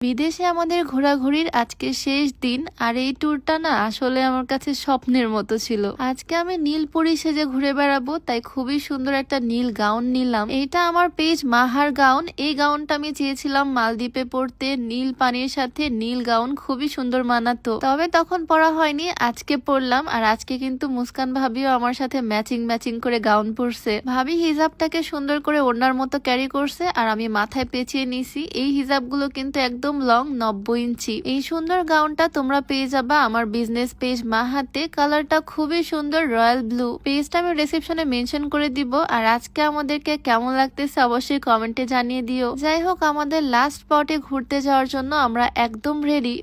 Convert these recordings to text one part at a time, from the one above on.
বিদেশে আমাদের ঘোরাঘুরির আজকে শেষ দিন, আর এই ট্যুরটা না আসলে আমার কাছে স্বপ্নের মতো ছিল। আজকে আমি নীল পরি সেজে ঘুরে বেড়াবো, তাই খুবই সুন্দর একটা নীল গাউন নিলাম। এটা আমার পেজ মাহার গাউন। এই গাউনটা আমি চেয়েছিলাম মালদ্বীপে পরতে, নীল পানির সাথে নীল গাউন খুবই সুন্দর মানাতো, তবে তখন পরা হয়নি, আজকে পরলাম। আর আজকে কিন্তু মুস্কান ভাবিও আমার সাথে ম্যাচিং ম্যাচিং করে গাউন পরছে। ভাবি হিজাবটাকে সুন্দর করে ওড়নার মতো ক্যারি করছে, আর আমি মাথায় পেঁচিয়ে নিছি। এই হিজাবগুলো কিন্তু একদম লং 90 ইঞ্চি। এই সুন্দর গাউনটা তোমরা পেয়ে যাবা আমার বিজনেস পেজ মাহাতে। কালারটা খুবই সুন্দর, রয়্যাল ব্লু। পেজটা আমি ডেসক্রিপশনে মেনশন করে দিব। আর আজকে আমাদেরকে কেমন লাগতেছে অবশ্যই কমেন্টে জানিয়ে দিও। যাই হোক, আমাদের লাস্ট স্পটে ঘুরতে যাওয়ার জন্য আমরা একদম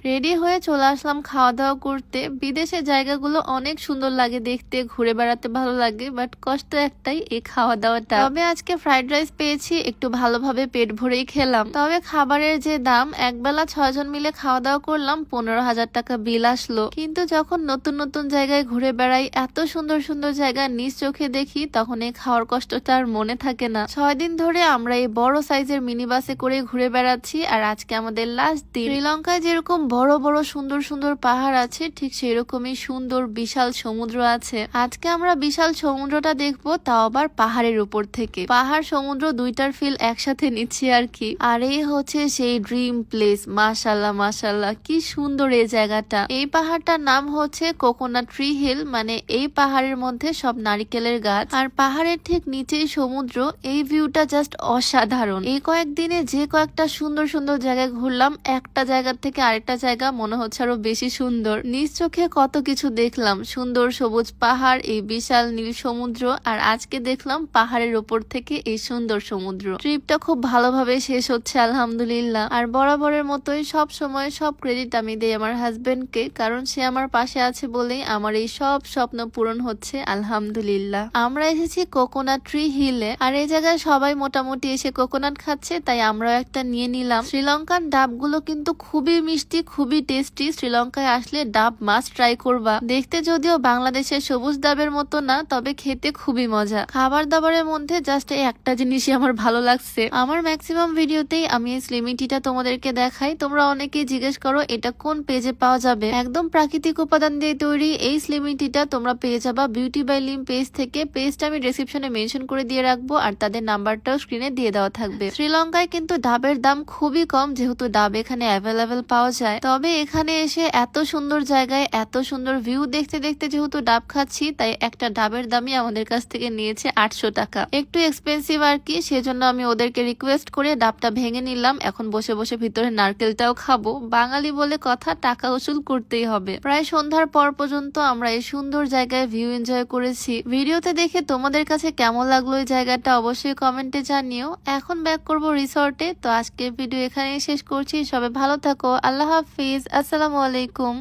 রেডি হয়ে চলে আসলাম খাওয়া দাওয়া করতে। বিদেশের জায়গাগুলো অনেক সুন্দর লাগে দেখতে, ঘুরে বেড়াতে ভালো লাগে, বাট কষ্ট একটাই, এই খাওয়া দাওয়াটা। তবে আজকে ফ্রাইড রাইস পেয়েছি, একটু ভালোভাবে পেট ভরেই খেলাম। তবে খাবারের যে দাম, একবেলা 6 জন মিলে খাওয়া দাওয়া করলাম, 15,000 টাকা বিল আসলো। কিন্তু যখন নতুন নতুন জায়গায় ঘুরে বেড়াই, এত সুন্দর সুন্দর জায়গা নিজ চোখে দেখি, তখন এই খাওয়ার কষ্টটা আর মনে থাকে না। 6 দিন ধরে আমরা এই বড় সাইজের মিনি বাসে করে ঘুরে বেড়াচ্ছি। আর আজকে আমাদের লাস্ট দিন। শ্রীলঙ্কায় যেরকম বড় বড় সুন্দর সুন্দর পাহাড় আছে, ঠিক সেরকমই সুন্দর বিশাল সমুদ্র আছে। আজকে আমরা বিশাল সমুদ্রটা দেখবো, তাও আবার পাহাড়ের উপর থেকে। পাহাড় সমুদ্র দুইটার ফিল একসাথে নিচ্ছি আর কি। আর এই হচ্ছে সেই ড্রিম প্লেস। মাশাল্লাহ মাশাল্লাহ, কি সুন্দর এই জায়গাটা। এই পাহাড়টার নাম হচ্ছে কোকোনাট ট্রি হিল, মানে এই পাহাড়ের মধ্যে সব নারিকেলের গাছ, আর পাহাড়ের ঠিক নিচেই সমুদ্র। এই ভিউটা জাস্ট অসাধারণ। এই কয়েকদিনে যে কয়েকটা সুন্দর সুন্দর জায়গায় ঘুরলাম, একটা জায়গা থেকে আরেকটা জায়গা মনে হচ্ছে আরো বেশি সুন্দর। নিজ চোখে কত কিছু দেখলাম, সুন্দর সবুজ পাহাড়, এই বিশাল নীল সমুদ্র, আর আজকে দেখলাম পাহাড়ের উপর থেকে এই সুন্দর সমুদ্র। ট্রিপটা খুব ভালোভাবে শেষ হচ্ছে আলহামদুলিল্লাহ। আর বরাবরের মতোই সব সময় সব ক্রেডিট আমি দেই আমার হাজবেন্ডকে, কারণ সে আমার পাশে আছে বলেই আমার এই সব স্বপ্ন পূরণ হচ্ছে আলহামদুলিল্লাহ। আমরা এসেছি কোকোনাট ট্রি হিলে, আর এই জায়গায় সবাই মোটামুটি এসে কোকোনাট খাচ্ছে, তাই আমরাও একটা নিয়ে নিলাম। শ্রীলঙ্কান ডাবগুলো কিন্তু খুবই মিষ্টি, খুবই টেস্টি। শ্রীলঙ্কায় আসলে ডাব মাস্ট ট্রাই করবা। দেখতে যদিও বাংলাদেশের সবুজ ডাবের মতো না, তবে খেতে খুবই মজা। খাবার দাবারের মধ্যে জাস্ট এই একটা জিনিসই আমার ভালো লাগছে। আমার ম্যাক্সিমাম ভিডিওতেই আমি এই স্লিম টিটা তোমাদেরকে দেখাই। তোমরা অনেকেই জিজ্ঞেস করো এটা কোন পেজে পাওয়া যাবে। একদম প্রাকৃতিক উপাদান দিয়ে তৈরি এই স্লিম টিটা তোমরা পেয়ে যাবা বিউটি বাই লিম পেজ থেকে। পেজটা আমি ডেসক্রিপশনে মেনশন করে দিয়ে রাখবো, আর তাদের নাম্বারটাও স্ক্রিনে দিয়ে দেওয়া থাকবে। শ্রীলঙ্কায় কিন্তু ডাবের দাম খুবই কম, যেহেতু ডাব এখানে অ্যাভেলেবেল পাওয়া যায়। তবে এখানে এসে এত সুন্দর জায়গায় এত সুন্দর ভিউ দেখতে দেখতে যেহেতু ডাব খাচ্ছি, তাই একটা ডাবের দামই আমাদের কাছ থেকে নিয়েছে 800 টাকা। একটু এক্সপেন্সিভ আর কি, সেজন্য আমি ওদেরকে রিকোয়েস্ট করে ডাবটা ভেঙে নিলাম। এখন বসে বসে ভিতরে নারকেলটাও খাবো। বাঙালি বলে কথা, টাকা উসুল করতেই হবে। প্রায় সন্ধ্যার পর পর্যন্ত আমরা এই সুন্দর জায়গায় ভিউ এনজয় করেছি। ভিডিওতে দেখে তোমাদের কাছে কেমন লাগলো এই জায়গাটা অবশ্যই কমেন্টে জানিও। এখন ব্যাক করব রিসর্টে। তো আজকের ভিডিও এখানেই শেষ করছি। সবাই ভালো থাকো, আল্লাহ হাফিজ, আসসালামু আলাইকুম।